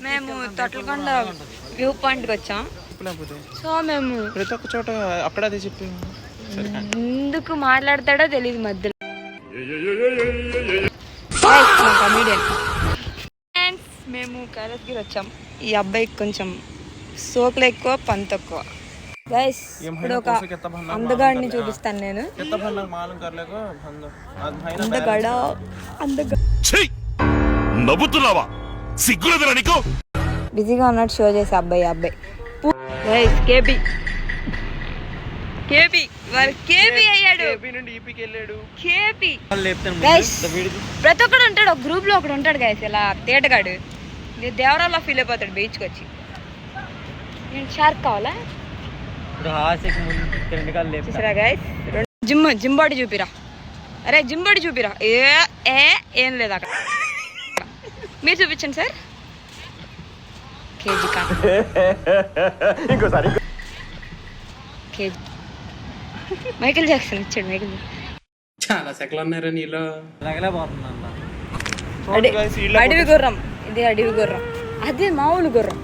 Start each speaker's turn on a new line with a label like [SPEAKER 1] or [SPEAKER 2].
[SPEAKER 1] మేము తొట్లకొండ వ్యూ పాయింట్కి వచ్చాం. సో మేము
[SPEAKER 2] ప్రతి ఒక్క చోట అక్కడ అదే చెప్పి
[SPEAKER 1] ఎందుకు మాట్లాడతాడో తెలియదు మధ్యలో. మేము కైలాసగిరి వచ్చాం. ఈ అబ్బాయికి కొంచెం సోకులు ఎక్కువ, పని తక్కువ. గైస్ ఇప్పుడు ఒక అందగాడిని చూపిస్తాను నేను. బిజీగా ఉన్నట్టు షో చేసే అబ్బాయి గైస్ కేపీ అయ్యాడు. ప్రతి ఒక్కడు ఉంటాడు, ఒక గ్రూప్ లో ఒకడు ఉంటాడు గైస్. ఇలా తేటగాడు దేవరాల్లో ఫీల్ అయిపోతాడు బీచ్కి వచ్చి. షార్క్ కావాలా జిమ్ బాడీ చూపిరా. అరే జిమ్ బాడీ చూపిరా. ఏం లేదు అక్కడ. మీరు చూపించండి సార్. కేజీ మైకేల్ జాక్సన్ ఇచ్చాడు. మైకేల్
[SPEAKER 2] చాలా సెకలు ఉన్నారా నీలో.
[SPEAKER 1] అడవి గుర్రం. ఇది అడవి గుర్రం, అదే మామూలు గుర్రం.